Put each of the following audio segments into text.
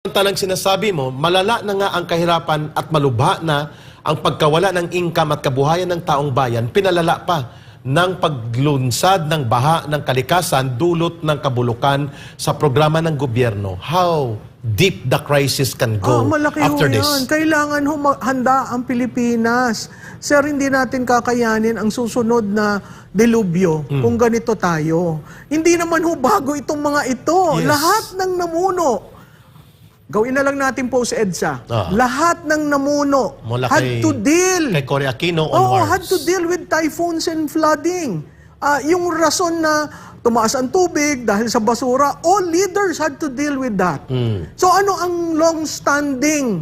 Samantalang sinasabi mo, malala na nga ang kahirapan at malubha na ang pagkawala ng income at kabuhayan ng taong bayan, pinalala pa ng paglunsad ng baha ng kalikasan dulot ng kabulukan sa programa ng gobyerno. How deep the crisis can go after this? Kailangan handa ang Pilipinas. Sir, hindi natin kakayanin ang susunod na delubyo kung ganito tayo. Hindi naman bago itong mga ito. Yes. Lahat ng namuno, gawin na lang natin po sa EDSA. Lahat ng namuno Mula had to deal. Kay Cory Aquino onwards. Had to deal with typhoons and flooding. Yung rason na tumaas ang tubig dahil sa basura, all leaders had to deal with that. So ano ang long-standing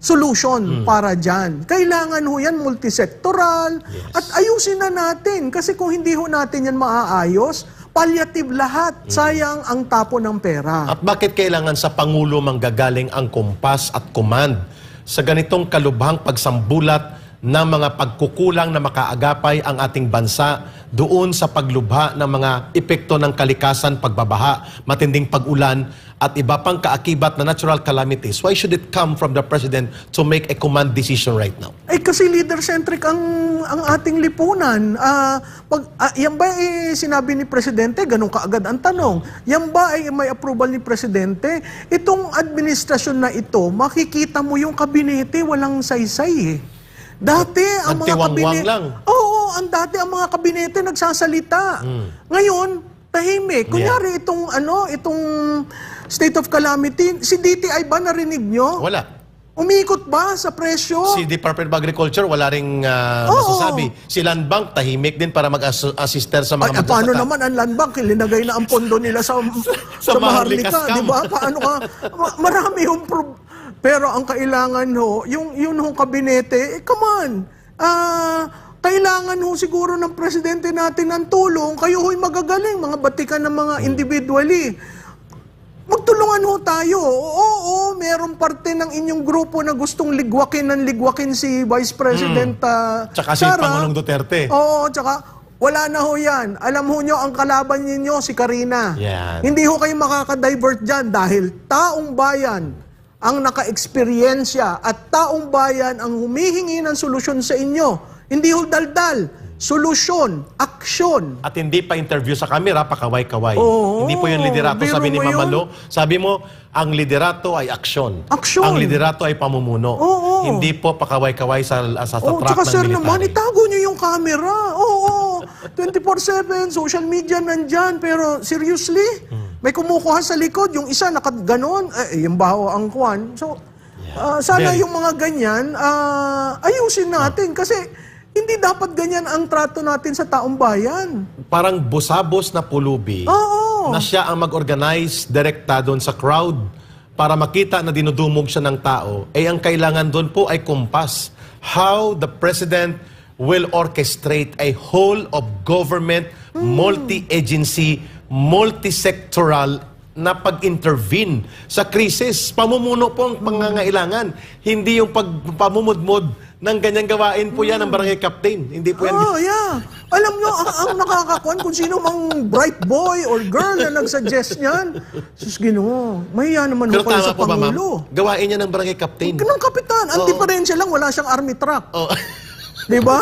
solution para dyan? Kailangan yan multisektoral at ayusin na natin. Kasi kung hindi natin yan maaayos, palliative lahat. Sayang ang tapo ng pera. At bakit kailangan sa Pangulo manggagaling ang kumpas at command sa ganitong kalubhang pagsambulat ng mga pagkukulang na makaagapay ang ating bansa doon sa paglubha ng mga epekto ng kalikasan, pagbabaha, matinding pag-ulan, at iba pang kaakibat na natural calamities? Why should it come from the President to make a command decision right now? Kasi leader-centric ang ating lipunan. Yan ba sinabi ni Presidente? Ganun kaagad ang tanong. Yan ba ay may approval ni Presidente? Itong administrasyon na ito, makikita mo yung kabinete, walang saysay Dati ang mga kabinete... ang dati ang mga kabinete nagsasalita. Ngayon, tahimik. Kunyari itong state of calamity, si DTI ba narinig nyo? Wala. Umikot ba sa presyo? Si Department of Agriculture, wala ring masasabi. Si Land Bank, tahimik din para mag-assister sa mga magsasaka. Paano naman ang Land Bank? Linagay na ang pondo nila sa Maharlika. Di ba? Paano ka? Marami yung pero ang kailangan yung kabinete, come on. Kailangan siguro ng presidente natin ng tulong. Kayo magagaling, mga batikan ng mga individually. Magtulungan tayo. Oo, meron parte ng inyong grupo na gustong ligwakin si Vice President tsaka si Pangulong Duterte. Oo, tsaka wala na yan. Alam nyo, ang kalaban ninyo si Karina. Yan. Hindi kayo makaka-divert dyan dahil taong bayan ang naka-eksperyensya at taong bayan ang humihingi ng solusyon sa inyo. Hindi daldal. Solusyon, aksyon. At hindi pa interview sa camera, pakaway-kaway. Oo, hindi po yung liderato, sabi ni biro mo Mamalo. Sabi mo, ang liderato ay aksyon. Aksyon. Ang liderato ay pamumuno. Oo. Hindi po pakaway-kaway sa track Tsaka ng sir military. naman, itago nyo yung camera. Oo, 24/7, social media nandyan. Pero seriously, may kumukuha sa likod. Yung isa nakaganon, yung baho ang kwan. So, sana yung mga ganyan, ayusin natin. Kasi hindi dapat ganyan ang trato natin sa taong bayan. Parang busabos na pulubi na siya ang mag-organize direkta doon sa crowd para makita na dinudumog siya ng tao. Ang kailangan doon po ay kumpas. How the President will orchestrate a whole of government, multi-agency, multi-sectoral na pag-intervene sa krisis. Pamumuno po ang pangangailangan. Hindi yung pamumudmod ng ganyang gawain po yan ng barangay captain. Hindi po yan. Alam nyo, ang nakakakuan kung sino mang bright boy or girl na nagsuggest niyan. Sus, Ginoo, mahiya naman Pero pala sa tama po ba, ma'am? Pangulo. Gawain niya ng barangay captain. Ng kapitan. Ang diferensya lang, wala siyang army truck. Di ba?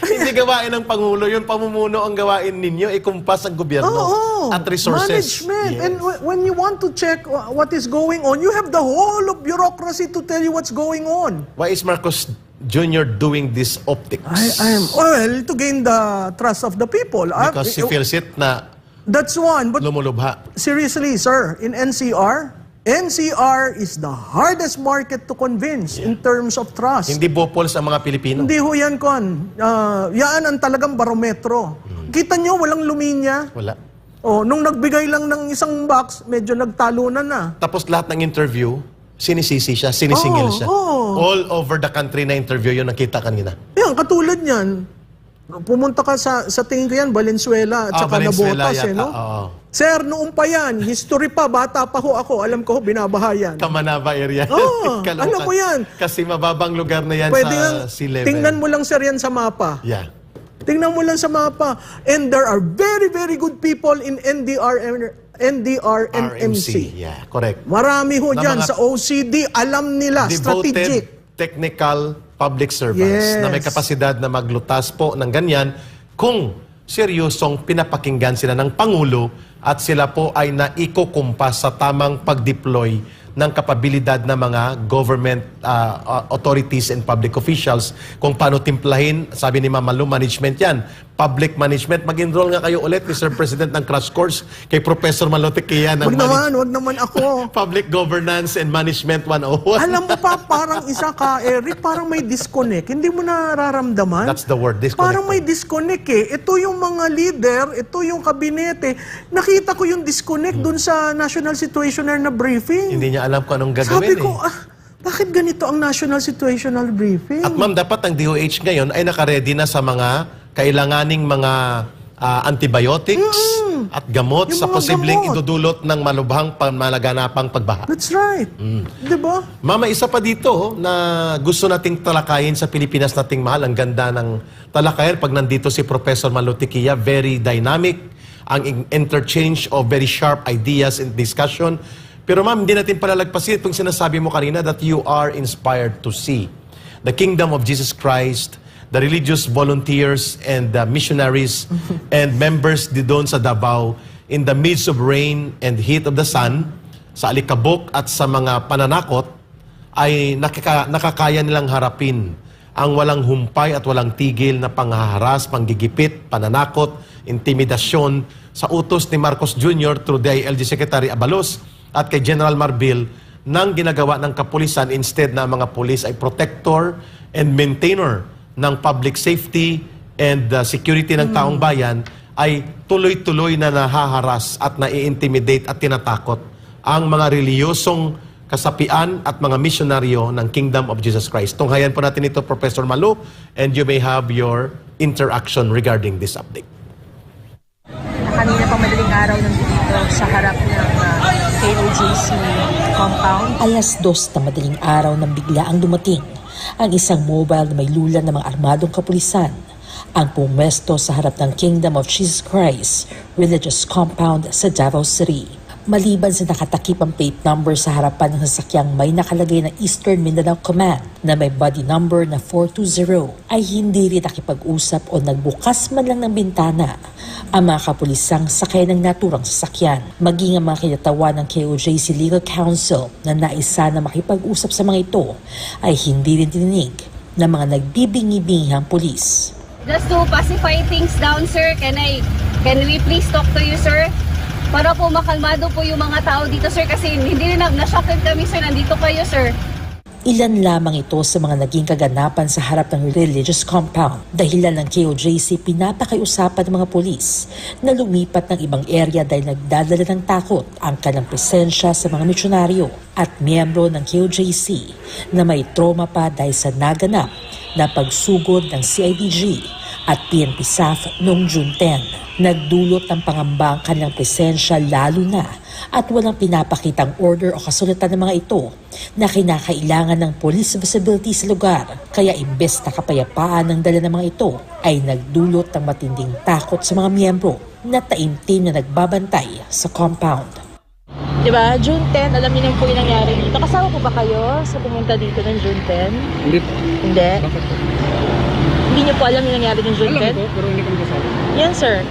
Hindi gawain ng Pangulo, yung pamumuno ang gawain ninyo, ikumpas ang gobyerno at resources. Management. Yes. And when you want to check what is going on, you have the whole of bureaucracy to tell you what's going on. Why is Marcos Jr. doing this optics? To gain the trust of the people. Because he feels it na that's one. But lumulubha. seriously, sir, in NCR is the hardest market to convince in terms of trust. Hindi bopols ang mga Pilipino. Hindi yan, Kon. Yan ang talagang barometro. Kita nyo, walang luminya. Wala. Nung nagbigay lang ng isang box, medyo nagtalunan na. Tapos lahat ng interview, sinisisi siya, sinisingil siya. All over the country na interview yun nakita kanina. Yan, katulad yan. Pumunta ka sa tingin ko yan, Valenzuela at saka Nabotas, no? Sir, noong pa yan, history pa, bata pa ako, alam ko, binabahayan. Kamanava area. Alam mo yan. Kasi mababang lugar na yan sa sea level. Tingnan mo lang, sir, yan sa mapa. Tingnan mo lang sa mapa. And there are very, very good people in NDR, and MC. Yeah, correct. Marami ho Na dyan mga sa OCD, alam nila, strategic. Devoted technical public servants Yes. na may kapasidad na maglutas po ng ganyan kung seryosong pinapakinggan sila ng Pangulo at sila po ay naikukumpas sa tamang pag-deploy ng kapabilidad ng mga government authorities and public officials kung paano timplahin, sabi ni Mama Lu, management yan. Public management, mag-enroll nga kayo ulit, Mr. President, ng crash course kay Professor Malotequia ng Wag naman ako. Public Governance and Management 101. Alam mo pa, parang isa ka, Eric, parang may disconnect. Hindi mo nararamdaman? That's the word, disconnect. Parang may disconnect eh. Ito yung mga leader, ito yung kabinete. Nakita ko yung disconnect dun sa National Situational na briefing. Hindi niya alam kung anong gagawin. Sabi ko, bakit ganito ang National Situational briefing? At ma'am, dapat ang DOH ngayon ay nakaredy na sa mga kailanganing mga antibiotics at gamot Yung sa mga posibleng gamot. idudulot ng malubhang malaganapang pagbaha. That's right. Diba? Mama, isa pa dito na gusto nating talakayin sa Pilipinas nating mahal. Ang ganda ng talakayan pag nandito si Professor Malotequia. Very dynamic. Ang interchange of very sharp ideas and discussion. Pero ma'am, hindi natin palalagpasin itong sinasabi mo kanina that you are inspired to see the kingdom of Jesus Christ, the religious volunteers and the missionaries and members doon sa Davao in the midst of rain and heat of the sun, sa alikabok at sa mga pananakot, ay nakakaya nilang harapin ang walang humpay at walang tigil na panghaharas, panggigipit, pananakot, intimidasyon sa utos ni Marcos Jr. through the ILG Secretary Abalos at kay General Marbil ng ginagawa ng kapulisan instead na ang mga pulis ay protector and maintainer ng public safety and security ng taong bayan, ay tuloy-tuloy na nahaharas at nai-intimidate at tinatakot ang mga reliyosong kasapian at mga misyonaryo ng Kingdom of Jesus Christ. Tunghayan po natin ito, Professor Malu, and you may have your interaction regarding this update. Kanina pa madaling araw nandito sa harap ng KOJC compound. Alas 2 na madaling araw nang bigla ang dumating ang isang mobile na may lula ng mga armadong kapulisan ang pumesto sa harap ng Kingdom of Jesus Christ Religious Compound sa Davao City. Maliban sa nakatakip ang plate number sa harapan ng sasakyang may nakalagay na Eastern Mindanao Command na may body number na 420, ay hindi rin nakipag-usap o nagbukas man lang ng bintana ang mga kapulisang sakay ng naturang sasakyan. Maging ang mga kinatawan ng KOJC Legal Counsel na naisa na makipag-usap sa mga ito ay hindi rin dininig ng mga nagbibingi-bingihang pulis. Just to pacify things down, sir, can we please talk to you, sir? Para po makalmado po yung mga tao dito, sir, kasi hindi rin na-shock kami, sir, nandito kayo, sir. Ilan lamang ito sa mga naging kaganapan sa harap ng religious compound. Dahilan ng KOJC, pinapakiusapan ng mga pulis na lumipat ng ibang area dahil nagdadala ng takot ang kanilang presensya sa mga misyonaryo at miyembro ng KOJC na may trauma pa dahil sa naganap na pagsugod ng CIDG at PNP SAF noong June 10. Nagdulot ng pangamba ang kanilang presensya lalo na at walang pinapakitang order o kasulatan ng mga ito na kinakailangan ng police visibility sa lugar. Kaya imbes na kapayapaan ng dala ng mga ito ay nagdulot ng matinding takot sa mga miyembro na taimtim na nagbabantay sa compound. Diba, June 10, alam niyo na po yung nangyari dito. Kasama po ba kayo sa pumunta dito ng June 10? Hindi po. Hindi? Bakit po? Hindi niyo po alam yung nangyari ng June 10? Alam ko, pero hindi kami kasama. Yan, sir.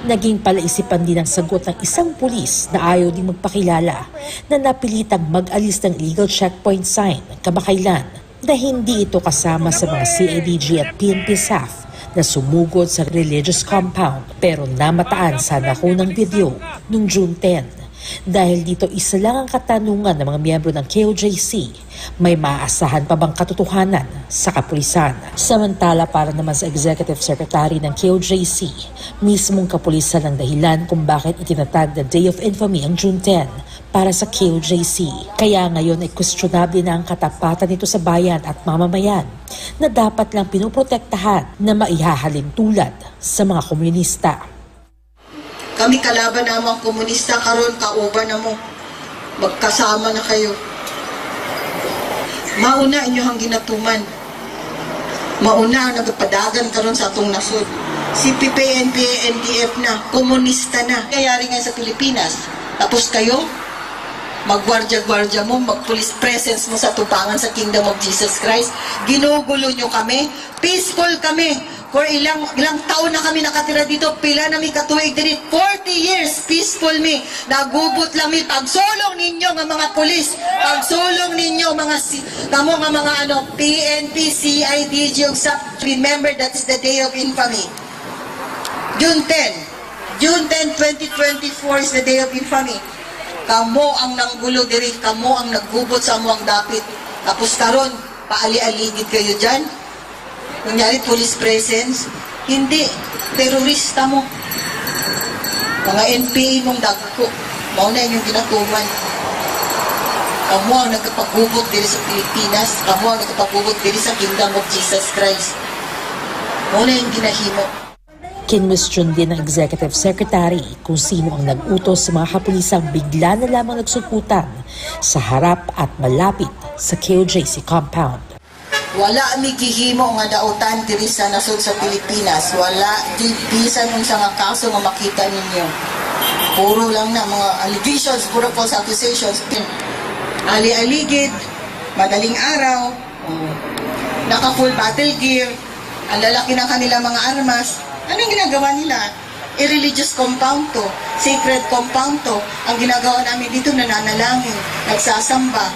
Naging palaisipan din ang sagot ng isang pulis na ayaw din magpakilala na napilitang mag-alis ng illegal checkpoint sign kamakailan na hindi ito kasama sa mga CIDG at PNP SAF na sumugod sa religious compound pero namataan sa nakunang video noong June 10. Dahil dito isa lang ang katanungan ng mga miyembro ng KOJC, may maaasahan pa bang katotohanan sa kapulisan? Samantala para naman sa Executive Secretary ng KOJC, mismong kapulisan ang dahilan kung bakit itinatag na Day of Infamy ang June 10 para sa KOJC. Kaya ngayon ay questionable na ang katapatan nito sa bayan at mamamayan na dapat lang pinoprotektahan na maihahalin tulad sa mga komunista. Kami kalaban na mga komunista karon kauban na mo. Magkasama na kayo. Mauna inyohang ginatuman. Mauna ang nagpadagan karon sa atong nasod. Si PPNP, NDF na, komunista na. Kayari nga sa Pilipinas, Tapos kayo, magwardya-gwardya mo, mag-police presence mo sa tupangan sa Kingdom of Jesus Christ. Ginugulo nyo kami. Peaceful kami. For ilang taon na kami nakatira dito. Pila na may katuig din. 40 years peaceful mi. Nagubot lang mi. Pagsulong ninyo ng mga polis. Pagsulong ninyo mga kamo nga mga PNP, CIDG, remember that is the day of infamy. June 10, 2024 is the day of infamy. Kamo ang nanggulo diri, kamo ang naggubot sa amuang dapit. Tapos karon, paali-aligid kayo dyan. Kunyari, police presence. Hindi, terorista mo. Mga NPA mong dagko. Mauna yung ginatuman. Kamo ang nagkapagubot diri sa Pilipinas. Kamo ang nagkapagubot diri sa Kingdom of Jesus Christ. Mauna yung ginahimo. Kinwestiyon din ng Executive Secretary kung sino ang nag-utos sa mga kapulisang bigla na lamang nagsuputan sa harap at malapit sa KOJC compound. Wala mi gihimo nga dautan diri sa nasod sa Pilipinas. Wala di bisan unsa nga kaso nga makita ninyo. Puro lang na mga allegations, puro false accusations. Ali-aligid, madaling araw, naka full battle gear, ang lalaki ng kanila mga armas. Anong ginagawa nila? I-religious compound to, sacred compound to. Ang ginagawa namin dito, nananalangin, nagsasamba,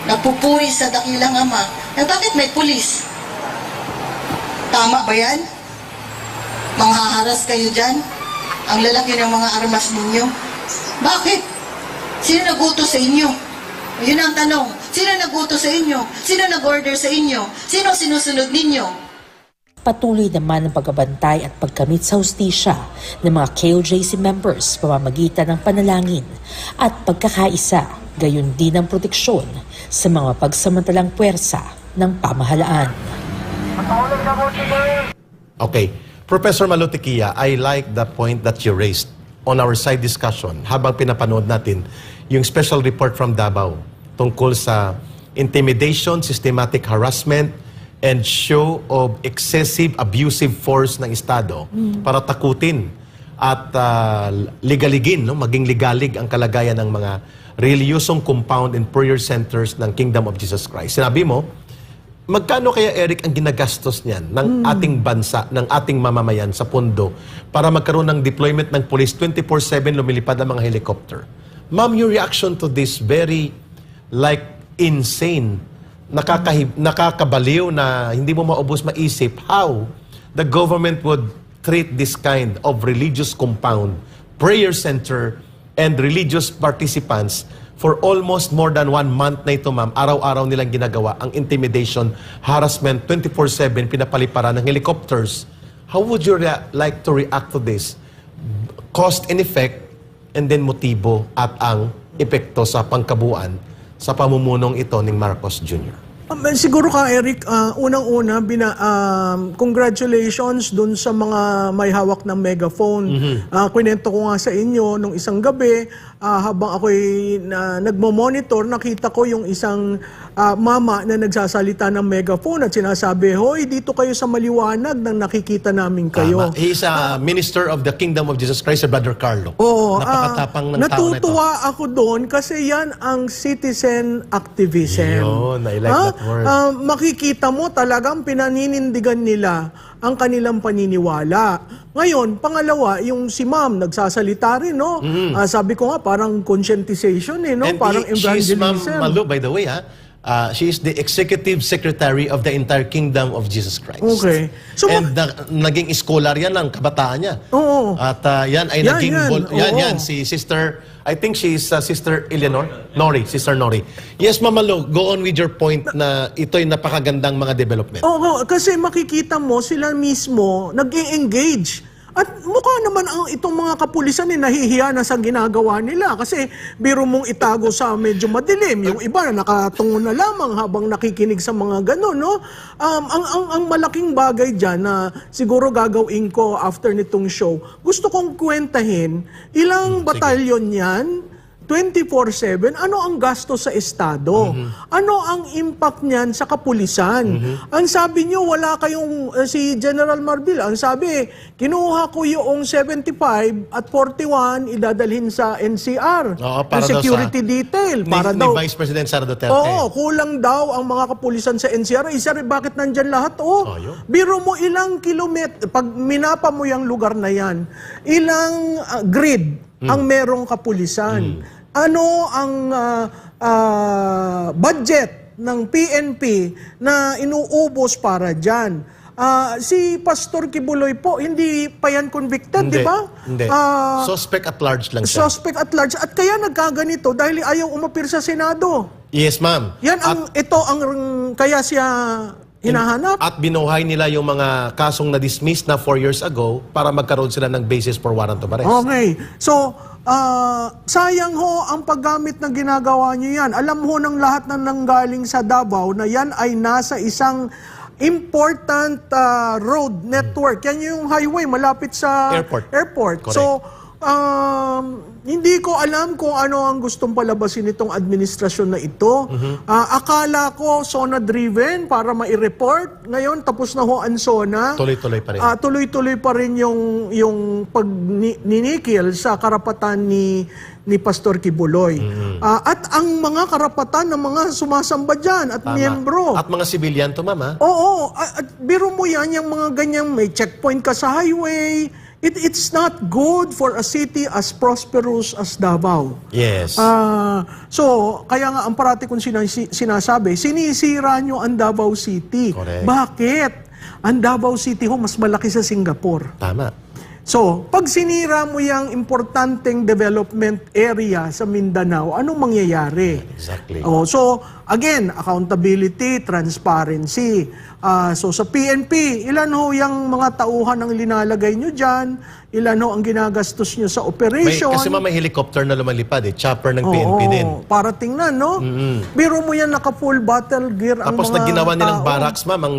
nagpupuri sa dakilang Ama. Na bakit may pulis? Tama ba yan? Manghaharas kayo dyan? Ang lalaki ng mga armas ninyo? Bakit? Sino nagutos sa inyo? Yun ang tanong. Sino nagutos sa inyo? Sino nag-order sa inyo? Sino sinusunod ninyo? Patuloy naman ang pagbabantay at pagkamit sa hustisya ng mga KOJC members pamamagitan ng panalangin at pagkakaisa, gayon din ang proteksyon sa mga pagsamantalang puwersa ng pamahalaan. Okay. Professor Malutikia, I like the point that you raised on our side discussion habang pinapanood natin yung special report from Davao tungkol sa intimidation, systematic harassment, and show of excessive abusive force ng Estado para takutin at ligaligin, no? Maging ligalig ang kalagayan ng mga reliyosong compound and prayer centers ng Kingdom of Jesus Christ. Sinabi mo, magkano kaya, Eric, ang ginagastos niyan ng ating bansa, ng ating mamamayan sa pondo para magkaroon ng deployment ng police 24/7 lumilipad ang mga helicopter? Ma'am, your reaction to this very insane, nakakabaliw na hindi mo maubos maisip how the government would treat this kind of religious compound, prayer center, and religious participants for almost more than 1 month na ito, ma'am. Araw-araw nilang ginagawa ang intimidation, harassment, 24/7, pinapaliparan ng helicopters. How would you like to react to this? Cost and effect, and then motibo at ang epekto sa pangkabuuan sa pamumunong ito ni Marcos Jr. Siguro ka, Eric, unang-una, congratulations dun sa mga may hawak ng megaphone. Kwento ko nga sa inyo, nung isang gabi, habang ako'y nagmo-monitor, nakita ko yung isang mama na nagsasalita ng megaphone at sinasabi, hoy, dito kayo sa maliwanag nang nakikita namin kayo. Tama. He is a minister of the Kingdom of Jesus Christ, Brother Carlo. Oo, napakatapang ng tao na ito. natutuwa ako doon kasi yan ang citizen activism. Yun, I like that word. Makikita mo talagang pinaninindigan nila ang kanilang paniniwala. Ngayon, pangalawa, yung si ma'am nagsasalita rin, no? Sabi ko nga, parang conscientization, no? And parang she's Ma'am evangelism. Malu, by the way, she is the executive secretary of the entire Kingdom of Jesus Christ. Okay. So, And naging scholar yan ang kabataan niya. Oo. At yan ay Yan, naging... yan. Oo. Si Sister... I think she is Sister Eleanor? Sister Nori. Yes, Ma'am Malu, go on with your point na ito'y napakagandang mga development. Oo, kasi makikita mo sila mismo nag-e-engage. At mukha naman itong mga kapulisan nahihiya na sa ginagawa nila kasi biro mong itago sa medyo madilim. Yung iba na nakatungo na lamang habang nakikinig sa mga gano'n, no? Ang malaking bagay dyan na siguro gagawin ko after nitong show, gusto kong kwentahin ilang batalyon yan, 24/7, ano ang gasto sa Estado? Ano ang impact niyan sa kapulisan? Ang sabi niyo, wala kayong, si General Marbil, ang sabi, kinuha ko yung 75 at 41, idadalhin sa NCR. Oo, Yung para daw security detail. Para ni daw, Vice President Sara Duterte. oo, kulang daw ang mga kapulisan sa NCR. Isa rin, bakit nandyan lahat? Oh, yun. Biro mo ilang kilometro, pag minapa mo yung lugar na yan, ilang grid ang merong kapulisan. Ano ang budget ng PNP na inuubos para dyan? Si Pastor Kibuloy po, hindi pa yan convicted, di ba? Hindi. Suspect at large lang siya. Suspect at large. At kaya nagkaganito dahil ayaw umapir sa Senado. Yes, ma'am. Yan ito ang kaya siya hinahanap. At binuhay nila yung mga kasong na-dismiss na 4 years ago para magkaroon sila ng basis for warrant of arrest. Okay. So, sayang ho ang paggamit na ginagawa niyo yan. Alam ho ng lahat na nanggaling sa Davao na yan ay nasa isang important road network. Yan yung highway malapit sa airport. Correct. So, hindi ko alam kung ano ang gustong palabasin itong administrasyon na ito. Akala ko SONA-driven para mai-report. Ngayon, tapos na ho ang SONA. Tuloy-tuloy pa rin. Tuloy-tuloy pa rin yung pagninikil sa karapatan ni Pastor Kibuloy. At ang mga karapatan ng mga sumasamba dyan at Tama. miyembro. At mga sibilyan to, ma'am, ha? Oo. At biro mo yan, yung mga ganyang may checkpoint ka sa highway. It's not good for a city as prosperous as Davao. Yes. So, kaya nga ang parati kong sinasabi, sinisira nyo ang Davao City. Correct. Bakit? Ang Davao City ho, mas malaki sa Singapore. Tama. So, pag sinira mo yung importanteng development area sa Mindanao, anong mangyayari? Exactly. So, again, accountability, transparency. So, sa PNP, ilan ho yung mga tauhan ang linalagay nyo dyan? Ilan ho ang ginagastos nyo sa operation? Kasi may helicopter na lumalipad chopper ng PNP din. Para tingnan, no? Biro mo yan, naka-full battle gear ang Tapos mga nagginawa nilang tao. barracks, ma'am, ang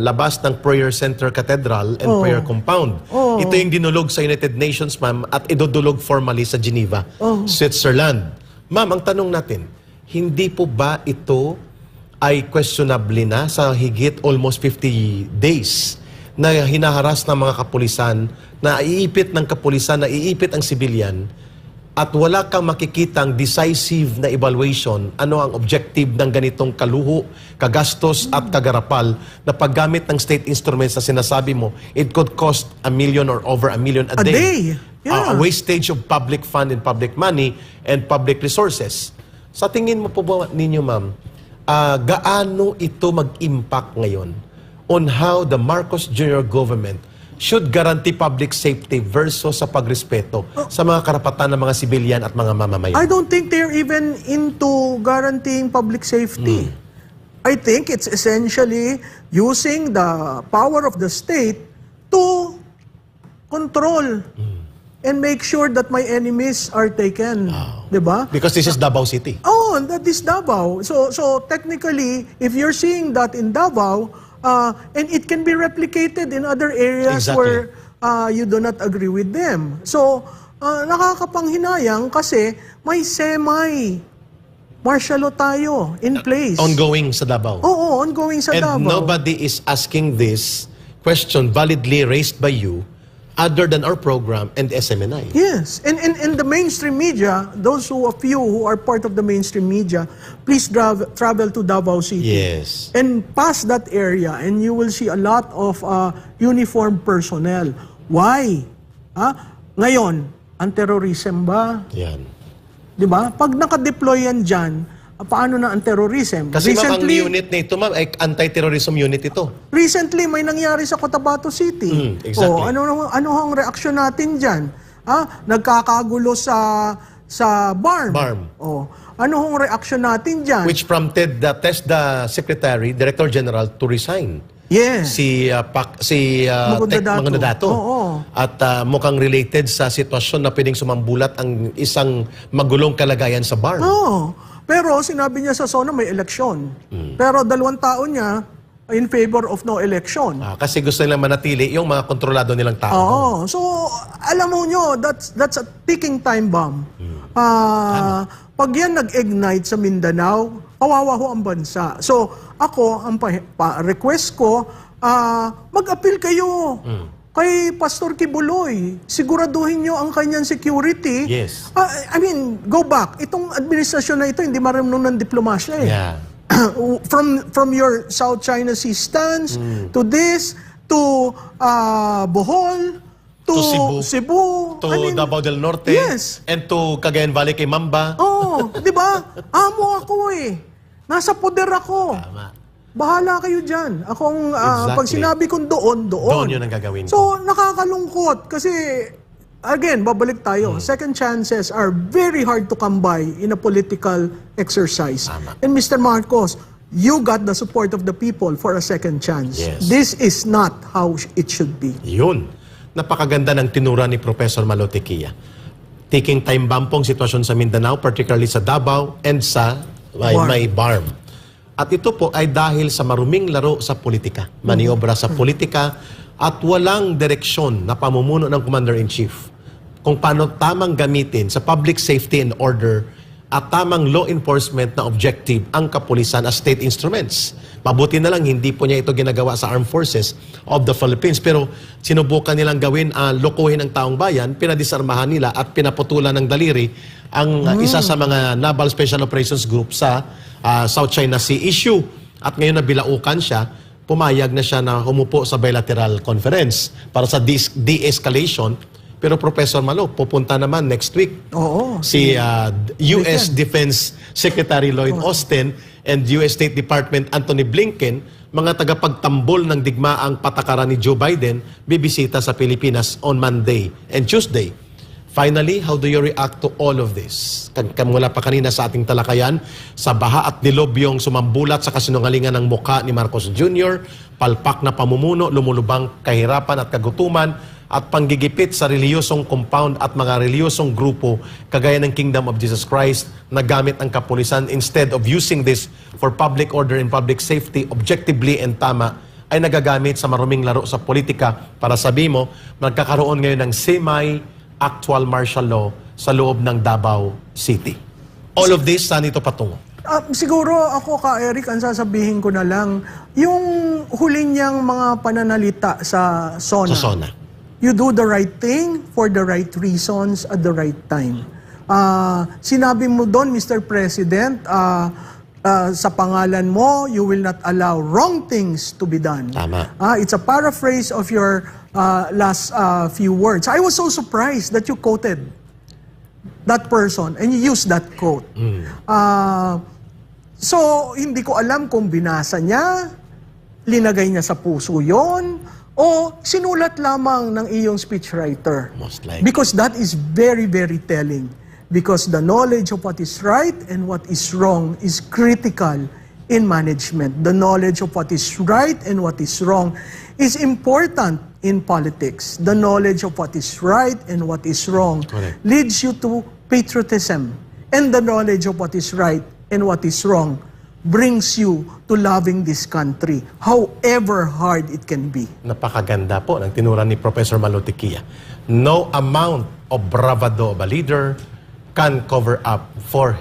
labas ng Prayer Center Cathedral and Prayer Compound. Ito yung dinulog sa United Nations, ma'am, at idudulog formally sa Geneva, Switzerland. Ma'am, ang tanong natin, hindi po ba ito ay questionable na sa higit almost 50 days na hinaharas ng mga kapulisan, na iipit ng kapulisan, na iipit ang sibilyan, at wala kang makikitang decisive na evaluation, ano ang objective ng ganitong kaluho, kagastos at kagarapal na paggamit ng state instruments na sinasabi mo, it could cost 1 million or over 1 million a day. Yeah. A wastage of public fund and public money and public resources. Sa tingin mo po ba ninyo, ma'am, gaano ito mag-impact ngayon on how the Marcos Jr. government should guarantee public safety versus sa pagrespeto sa mga karapatan ng mga sibilyan at mga mamamayan? I don't think they're even into guaranteeing public safety. I think it's essentially using the power of the state to control and make sure that my enemies are taken. Diba? Because this is Davao City. Oh, that is Davao. So technically, if you're seeing that in Davao, and it can be replicated in other areas Exactly. where you do not agree with them. So, nakakapanghinayang kasi may martial law tayo in place. Ongoing sa Davao. Oo, ongoing sa And Davao. nobody is asking this question validly raised by you other than our program and SMNI. Yes, and the mainstream media, those of you who are part of the mainstream media, please travel to Davao City. Yes. And pass that area and you will see a lot of uniformed personnel. Why? Ngayon, ang terrorism ba? Yan. Di ba? Pag nakadeploy yan dyan, paano na ang terrorism? Kasi ma'am, ang unit na ito, ma'am, ay anti-terrorism unit ito. Recently, may nangyari sa Cotabato City. Exactly. Ano ang reaksyon natin dyan? Nagkakagulo sa barn. Ano ang reaksyon natin dyan? Which prompted the Secretary, Director General, to resign. Yes. Si Magdadato. Oo. At mukhang related sa sitwasyon na pwedeng sumambulat ang isang magulong kalagayan sa barn. Oo. Pero sinabi niya sa SONA may eleksyon. Pero 2 taon niya, in favor of no election. Kasi gusto nilang manatili yung mga kontrolado nilang tao. Oo. So, alam mo nyo, that's a ticking time bomb. Pag yan nag-ignite sa Mindanao, kawawa ho ang bansa. So, ako, ang request ko, mag-appeal kayo kay Pastor Kibuloy. Siguraduhin nyo ang kanyang security. Yes. I mean, go back. Itong administrasyon na ito, hindi marunong ng diplomasya eh. Yeah. From your South China Sea stance to this, to Bohol, to Cebu, To Davao del Norte. Yes. And to Cagayan Valley kay Mamba. Oh, di ba? Amo ako eh. Nasa poder ako. Tama. Bahala kayo dyan. Akong, Exactly. pag sinabi kong doon. Doon yun ang gagawin ko. So, nakakalungkot kasi, again, babalik tayo. Second chances are very hard to come by in a political exercise. Tama. And Mr. Marcos, you got the support of the people for a second chance. Yes. This is not how it should be. Yun. Napakaganda ng tinura ni Professor Malotequia. Taking time bomb pong sitwasyon sa Mindanao, particularly sa Davao and sa may BARM. At ito po ay dahil sa maruming laro sa politika, maniobra sa politika, at walang direksyon na pamumuno ng Commander-in-Chief kung paano tamang gamitin sa public safety and order at tamang law enforcement na objective ang kapulisan as state instruments. Mabuti na lang, hindi po niya ito ginagawa sa Armed Forces of the Philippines, pero sinubukan nilang gawin, lokohin ang taong bayan, pinadisarmahan nila at pinaputulan ng daliri ang isa sa mga Naval Special Operations Group sa South China Sea issue. At ngayon na bilaukan siya, pumayag na siya na humupo sa bilateral conference para sa de-escalation. Pero Professor Malo, pupunta naman next week Oo. si U.S. Defense Secretary Lloyd Austin and U.S. State Department Antony Blinken, mga tagapagtambol ng digmaang patakaran ni Joe Biden, bibisita sa Pilipinas on Monday and Tuesday. Finally, how do you react to all of this? Mula pa kanina sa ating talakayan, sa baha at nilobyong sumambulat sa kasinungalingan ng mukha ni Marcos Jr., palpak na pamumuno, lumulubang kahirapan at kagutuman, at panggigipit sa reliyosong compound at mga reliyosong grupo kagaya ng Kingdom of Jesus Christ na gamit ang kapulisan instead of using this for public order and public safety objectively and tama, ay nagagamit sa maruming laro sa politika para sabi mo, magkakaroon ngayon ng semi-actual martial law sa loob ng Davao City. All of this, saan ito patungo? Siguro ako Eric, ang sasabihin ko na lang, yung huli niyang mga pananalita sa SONA. Sa SONA. You do the right thing for the right reasons at the right time. Sinabi mo doon, Mr. President, sa pangalan mo, you will not allow wrong things to be done. Tama. It's a paraphrase of your last few words. I was so surprised that you quoted that person and you used that quote. So, hindi ko alam kung binasa niya, linagay niya sa puso yon, o sinulat lamang ng iyong speechwriter. Most likely. Because that is very, very telling. Because the knowledge of what is right and what is wrong is critical in management. The knowledge of what is right and what is wrong is important in politics. The knowledge of what is right and what is wrong Correct. leads you to patriotism. And the knowledge of what is right and what is wrong brings you to loving this country, however hard it can be. Napakaganda po ng tinura ni Professor Malotequia. No amount of bravado of a leader can cover up for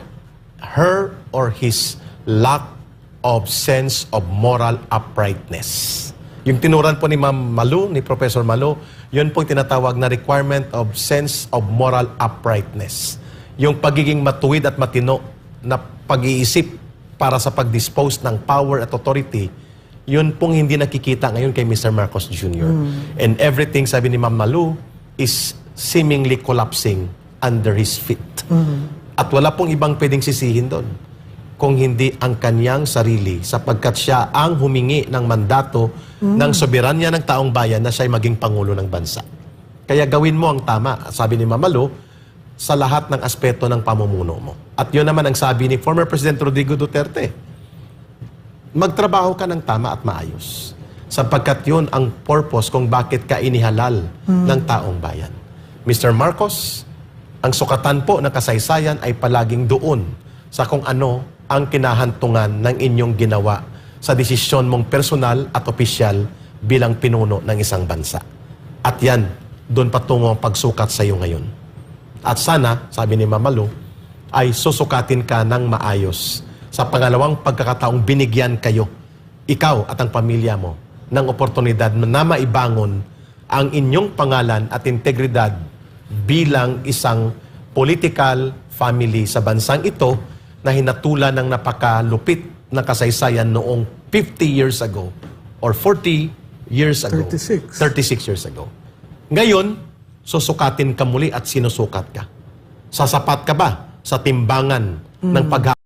her or his lack of sense of moral uprightness. Yung tinuran po ni Ma'am Malu, ni Professor Malu, yun pong tinatawag na requirement of sense of moral uprightness. Yung pagiging matuwid at matino na pag-iisip para sa pag-dispose ng power at authority, yun pong hindi nakikita ngayon kay Mr. Marcos Jr. And everything, sabi ni Ma'am Malu, is seemingly collapsing under his feet. At wala pong ibang pwedeng sisihin doon kung hindi ang kanyang sarili, sapagkat siya ang humingi ng mandato ng soberanya ng taong bayan na siya ay maging pangulo ng bansa. Kaya gawin mo ang tama, sabi ni Ma'am Malu, sa lahat ng aspeto ng pamumuno mo. At yun naman ang sabi ni former President Rodrigo Duterte. Magtrabaho ka ng tama at maayos. Sapagkat yun ang purpose kung bakit ka inihalal ng taong bayan. Mr. Marcos, ang sukatan po ng kasaysayan ay palaging doon sa kung ano ang kinahantungan ng inyong ginawa sa desisyon mong personal at opisyal bilang pinuno ng isang bansa. At yan, doon patungo ang pagsukat sa iyo ngayon. At sana, sabi ni Mama Lu, ay susukatin ka ng maayos sa pangalawang pagkakataong binigyan kayo, ikaw at ang pamilya mo, ng oportunidad na maibangon ang inyong pangalan at integridad bilang isang political family sa bansang ito na hinatulan ng napakalupit na kasaysayan noong 50 years ago or 40 years ago. 36. 36 years ago. Ngayon, susukatin ka muli at sinusukat ka. Sasapat ka ba sa timbangan ng pag